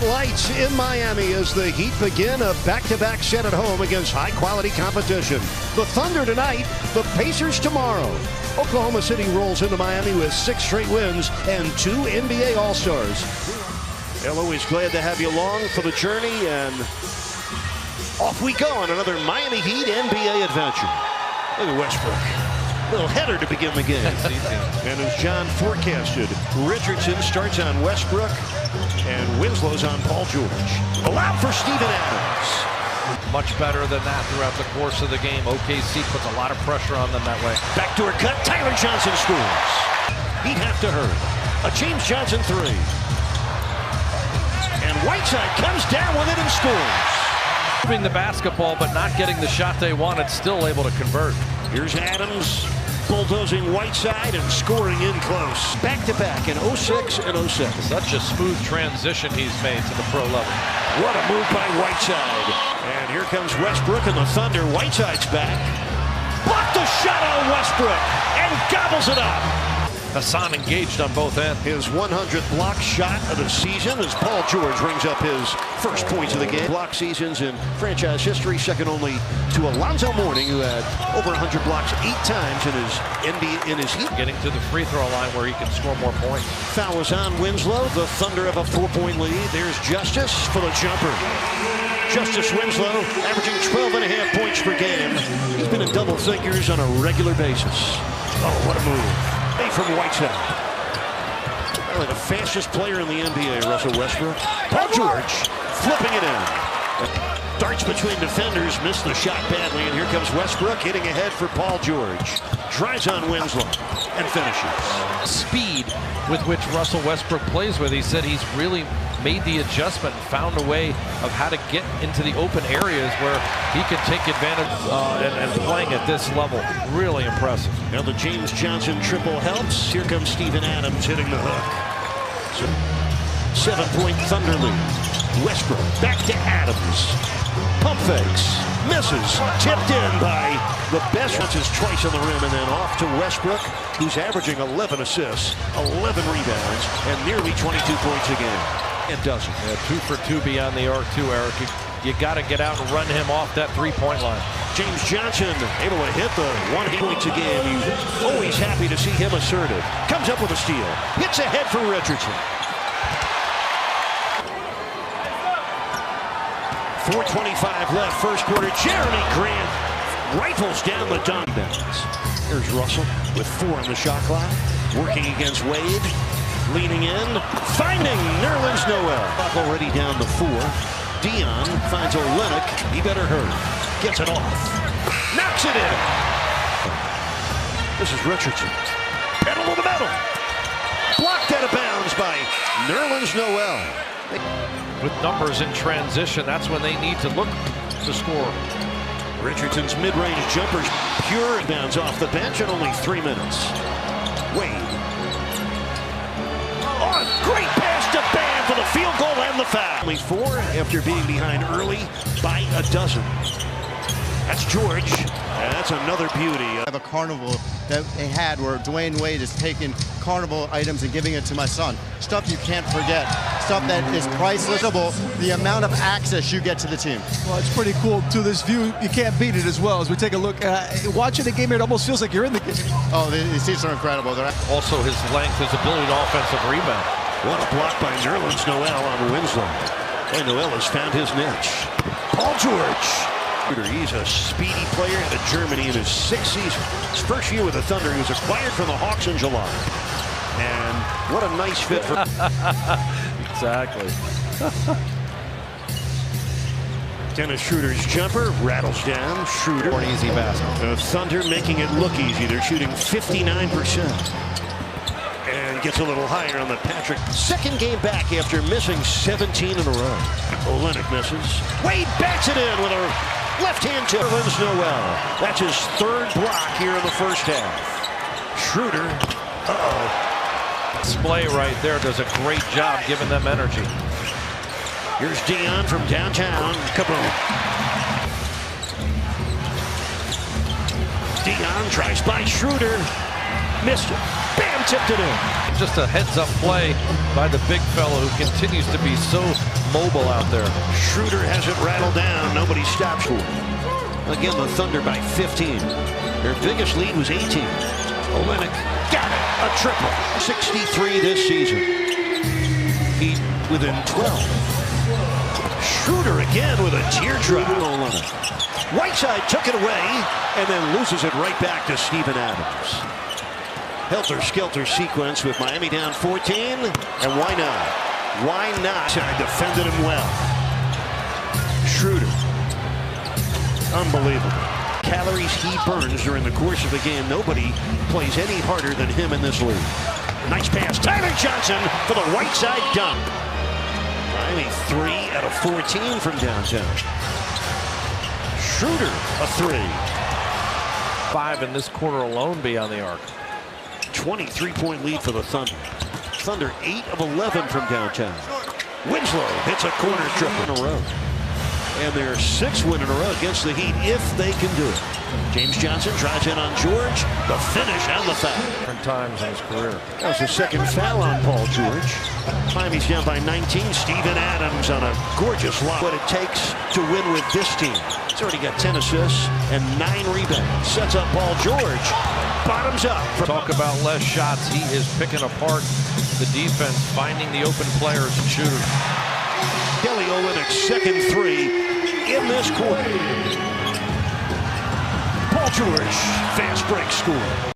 bright lights in Miami as the Heat begin a back-to-back set at home against high-quality competition. The Thunder tonight, the Pacers tomorrow. Oklahoma City rolls into Miami with 6 straight wins and 2 NBA All-Stars. Well, always glad to have you along for the journey, and off we go on another Miami Heat NBA adventure. Look at Westbrook. Little header to begin the game. And as John forecasted, Richardson starts on Westbrook and Winslow's on Paul George. Allowed for Steven Adams. Much better than that throughout the course of the game. OKC puts a lot of pressure on them that way. Backdoor cut, Tyler Johnson scores. He'd have to hurt. A James Johnson 3. And Whiteside comes down with it and scores. Moving the basketball but not getting the shot they wanted, still able to convert. Here's Adams bulldozing Whiteside and scoring in close. Back-to-back in 06 and 07. Such a smooth transition he's made to the pro level. What a move by Whiteside. And here comes Westbrook and the Thunder. Whiteside's back. Blocked the shot on Westbrook and gobbles it up. Hassan engaged on both ends. His 100th block shot of the season as Paul George rings up his first points of the game. Block seasons in franchise history, second only to Alonzo Mourning, who had over 100 blocks 8 times in his Heat. Getting to the free throw line where he can score more points. Foul is on Winslow. The Thunder have a 4-point lead. There's Justice for the jumper. Justice Winslow averaging 12.5 points per game. He's been in double figures on a regular basis. Oh, what a move. From Whiteside. Probably the fastest player in the NBA, Russell Westbrook. Paul George flipping it in. Darts between defenders, missed the shot badly, and here comes Westbrook hitting ahead for Paul George. Drives on Winslow and finishes. Speed with which Russell Westbrook plays with. He said he's really made the adjustment and found a way of how to get into the open areas where he can take advantage and playing at this level. Really impressive. Now the James Johnson triple helps. Here comes Steven Adams hitting the hook. So 7-point Thunder lead. Westbrook back to Adams. Pump fakes. Misses. Tipped in by the best. Once his twice on the rim and then off to Westbrook, who's averaging 11 assists, 11 rebounds, and nearly 22 points a game. It doesn't. Yeah, 2 for 2 beyond the arc too, Eric. You got to get out and run him off that 3-point line. James Johnson able to hit the 1 points a game. You're always happy to see him assertive. Comes up with a steal. Hits ahead for Richardson. 4:25 left, first quarter. Jeremy Grant rifles down the dunk bounce. Here's Russell with 4 on the shot clock. Working against Wade. Leaning in. Finding Nerlens Noel. Already down to 4. Dion finds Olynyk. He better hurry. Gets it off. Knocks it in. This is Richardson. Pedal to the metal. Blocked out of bounds by Nerlens Noel. With numbers in transition, that's when they need to look to score. Richardson's mid-range jumpers pure. Bounds off the bench in only 3 minutes. Wade. Oh, great pass to Bam for the field goal and the foul. Only 4 after being behind early by a dozen. That's George. And that's another beauty. I have a carnival that they had where Dwayne Wade is taking carnival items and giving it to my son. Stuff you can't forget. Stuff that is priceless. The amount of access you get to the team. Well, it's pretty cool to this view. You can't beat it as well. As we take a look, watching the game here, it almost feels like you're in the game. Oh, these seats are incredible. Also his length, his ability to offensive rebound. What a block by Nerlens Noel on Winslow. And Noel has found his niche. Paul George. He's a speedy player out of Germany in his 6th season. His first year with the Thunder. He was acquired from the Hawks in July. And what a nice fit for... Exactly. Dennis Schroeder's jumper rattles down. Schroeder. An easy basket. The Thunder making it look easy. They're shooting 59%. And gets a little higher on the Patrick. Second game back after missing 17 in a row. Olynyk misses. Wade bats it in with a left-hand tip. Nerlens Noel. That's his 3rd block here in the first half. Schroeder. Uh-oh. Display right there does a great job giving them energy. Here's Dion from downtown. Kaboom. Dion tries by Schroeder. Missed it. Bam, tipped it in. Just a heads-up play by the big fellow who continues to be so mobile out there. Schroeder has it rattled down. Nobody stops for it. Again, the Thunder by 15. Their biggest lead was 18. Olynyk got it. A triple. 63 this season. Heat within 12. Schroeder again with a teardrop. Whiteside took it away and then loses it right back to Steven Adams. Helter-skelter sequence with Miami down 14. And why not? Why not? I defended him well. Schroeder. Unbelievable. Calories he burns during the course of the game. Nobody plays any harder than him in this league. Nice pass. Tyler Johnson for the Whiteside dunk. Miami 3 out of 14 from downtown. Schroeder a 3. 5 in this quarter alone beyond the arc. 23-point lead for the Thunder. Thunder 8 of 11 from downtown. Winslow hits a corner triple in a row. And their 6th win in a row against the Heat if they can do it. James Johnson drives in on George. The finish and the foul. Different times in his career. That was the 2nd foul on Paul George. Miami's down by 19. Steven Adams on a gorgeous lob. What it takes to win with this team. He's already got 10 assists and 9 rebounds. Sets up Paul George. Bottoms up. Talk about less shots. He is picking apart the defense, finding the open players and shooters. Kelly Olynyk's 2nd 3 in this quarter. Paul George, fast break score.